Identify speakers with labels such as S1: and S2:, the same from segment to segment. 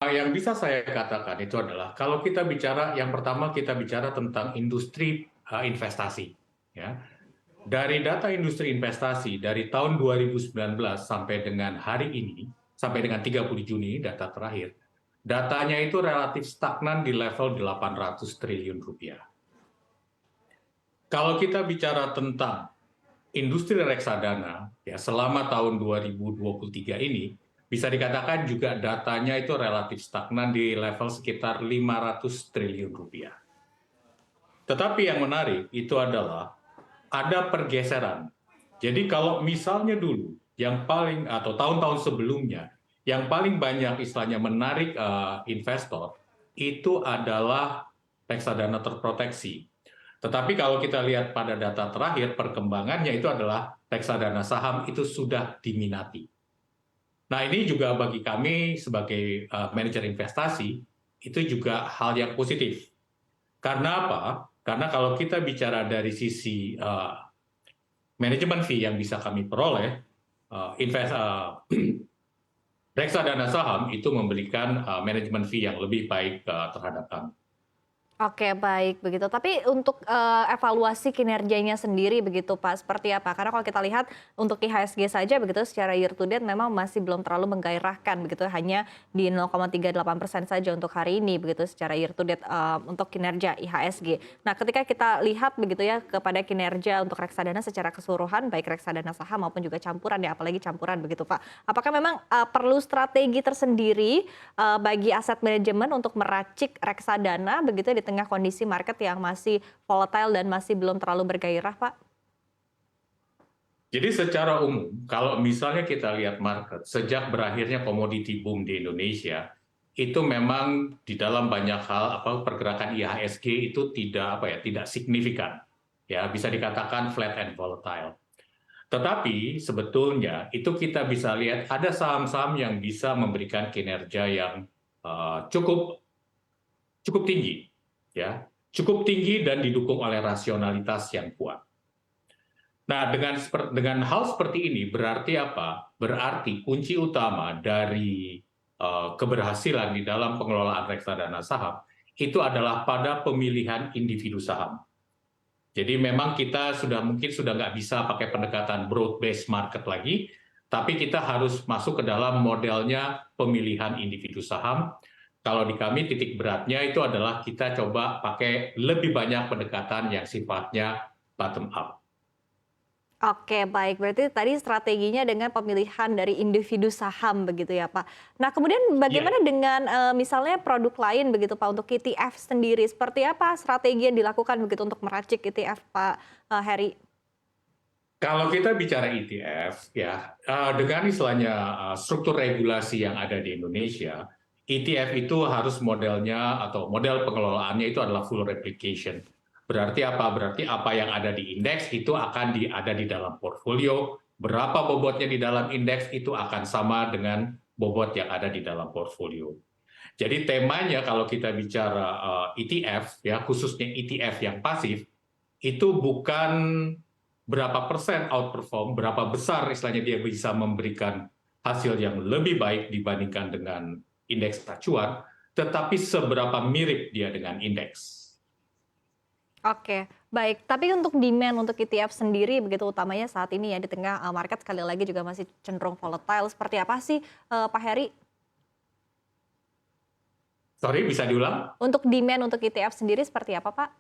S1: Yang bisa saya katakan itu adalah kalau kita bicara yang pertama kita bicara tentang industri investasi, ya. Dari data industri investasi dari tahun 2019 sampai dengan hari ini, sampai dengan 30 Juni data terakhir, datanya itu relatif stagnan di level 800 triliun rupiah. Kalau kita bicara tentang industri reksadana, ya selama tahun 2023 ini, bisa dikatakan juga datanya itu relatif stagnan di level sekitar 500 triliun rupiah. Tetapi yang menarik itu adalah ada pergeseran. Jadi kalau misalnya dulu yang paling atau tahun-tahun sebelumnya yang paling banyak istilahnya menarik investor itu adalah reksadana terproteksi. Tetapi kalau kita lihat pada data terakhir perkembangannya itu adalah reksadana saham itu sudah diminati. Nah ini juga bagi kami sebagai manajer investasi itu juga hal yang positif. Karena apa? Karena kalau kita bicara dari sisi manajemen fee yang bisa kami peroleh, reksadana saham itu memberikan manajemen fee yang lebih baik terhadap kami.
S2: Oke, baik begitu. Tapi untuk, evaluasi kinerjanya sendiri begitu Pak, seperti apa? Karena kalau kita lihat untuk IHSG saja begitu secara year to date memang masih belum terlalu menggairahkan begitu, hanya di 0,38% saja untuk hari ini begitu secara year to date, untuk kinerja IHSG. Nah, ketika kita lihat begitu ya kepada kinerja untuk reksadana secara keseluruhan, baik reksadana saham maupun juga campuran ya, apalagi campuran begitu Pak. Apakah memang, perlu strategi tersendiri, bagi aset manajemen untuk meracik reksadana begitu ya di tengah kondisi market yang masih volatile dan masih belum terlalu bergairah, Pak?
S1: Jadi secara umum, kalau misalnya kita lihat market, sejak berakhirnya komoditi boom di Indonesia, itu memang di dalam banyak hal pergerakan IHSG itu tidak signifikan. Ya, bisa dikatakan flat and volatile. Tetapi sebetulnya itu kita bisa lihat ada saham-saham yang bisa memberikan kinerja yang cukup cukup tinggi, ya, cukup tinggi dan didukung oleh rasionalitas yang kuat. Nah, dengan hal seperti ini berarti apa? Berarti kunci utama dari keberhasilan di dalam pengelolaan reksadana saham itu adalah pada pemilihan individu saham. Jadi memang kita mungkin sudah nggak bisa pakai pendekatan broad based market lagi, tapi kita harus masuk ke dalam modelnya pemilihan individu saham. Kalau di kami titik beratnya itu adalah kita coba pakai lebih banyak pendekatan yang sifatnya bottom up.
S2: Oke, baik. Berarti tadi strateginya dengan pemilihan dari individu saham begitu ya, Pak. Nah, kemudian
S1: Ya,
S2: bagaimana dengan, misalnya produk lain begitu, Pak, untuk ETF sendiri, seperti apa strategi yang dilakukan begitu untuk meracik ETF, Pak, Heri?
S1: kalau kita bicara ETF, ya dengan istilahnya struktur regulasi yang ada di Indonesia, ETF itu harus modelnya atau model pengelolaannya itu adalah full replication. Berarti apa? Berarti apa yang ada di indeks itu akan ada di dalam portfolio. Berapa bobotnya di dalam indeks itu akan sama dengan bobot yang ada di dalam portfolio. Jadi temanya kalau kita bicara ETF, ya khususnya ETF yang pasif, itu bukan berapa persen outperform, berapa besar istilahnya dia bisa memberikan hasil yang lebih baik dibandingkan dengan indeks acuan, tetapi seberapa mirip dia dengan indeks.
S2: Oke, baik. Tapi untuk demand untuk ETF sendiri begitu utamanya saat ini ya di tengah, market sekali lagi juga masih cenderung volatile, seperti apa sih, Pak Heri?
S1: Sorry, bisa diulang?
S2: Untuk demand untuk ETF sendiri seperti apa, Pak?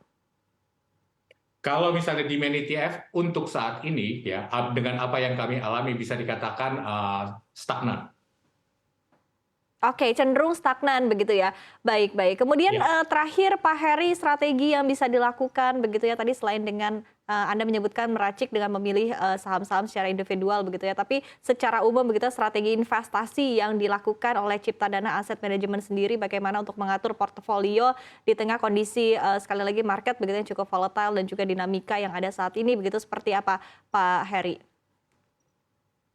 S1: Kalau misalnya demand ETF untuk saat ini ya dengan apa yang kami alami bisa dikatakan stagnan.
S2: Oke, cenderung stagnan begitu ya. Baik, baik. Kemudian,
S1: Ya.
S2: terakhir Pak Heri, strategi yang bisa dilakukan begitu ya tadi selain dengan, Anda menyebutkan meracik dengan memilih, saham-saham secara individual begitu ya, tapi secara umum begitu strategi investasi yang dilakukan oleh Ciptadana Asset Management sendiri bagaimana untuk mengatur portofolio di tengah kondisi, sekali lagi market begitu yang cukup volatile dan juga dinamika yang ada saat ini begitu seperti apa Pak Heri?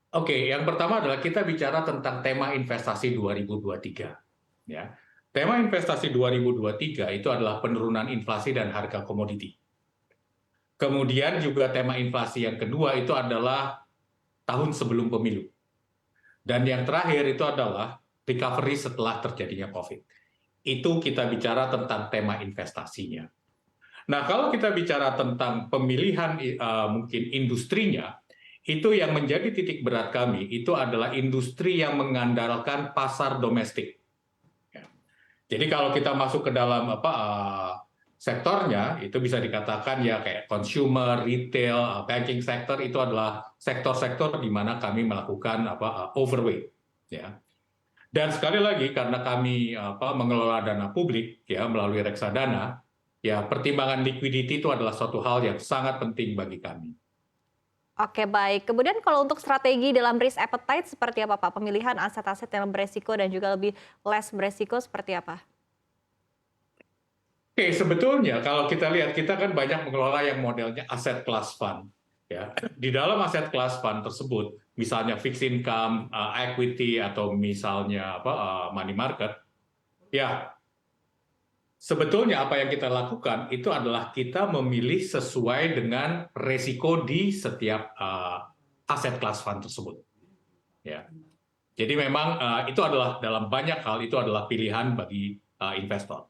S1: Oke, yang pertama adalah kita bicara tentang tema investasi 2023. Ya. Tema investasi 2023 itu adalah penurunan inflasi dan harga komoditi. Kemudian juga tema inflasi yang kedua itu adalah tahun sebelum pemilu. Dan yang terakhir itu adalah recovery setelah terjadinya COVID. Itu kita bicara tentang tema investasinya. Nah, kalau kita bicara tentang pemilihan mungkin industrinya, itu yang menjadi titik berat kami itu adalah industri yang mengandalkan pasar domestik. Ya. Jadi kalau kita masuk ke dalam sektornya, itu bisa dikatakan ya kayak consumer, retail, banking sector itu adalah sektor-sektor di mana kami melakukan overweight. Ya. Dan sekali lagi karena kami mengelola dana publik ya melalui reksadana, ya pertimbangan liquidity itu adalah suatu hal yang sangat penting bagi kami.
S2: Oke, baik. Kemudian kalau untuk strategi dalam risk appetite seperti apa, Pak? Pemilihan aset-aset yang beresiko dan juga lebih less beresiko seperti apa?
S1: Oke, sebetulnya kalau kita lihat kita kan banyak mengelola yang modelnya aset class fund. Ya, di dalam aset class fund tersebut, misalnya fixed income, equity atau misalnya money market, ya sebetulnya apa yang kita lakukan itu adalah kita memilih sesuai dengan resiko di setiap aset class fund tersebut. Ya, jadi memang itu adalah dalam banyak hal itu adalah pilihan bagi investor.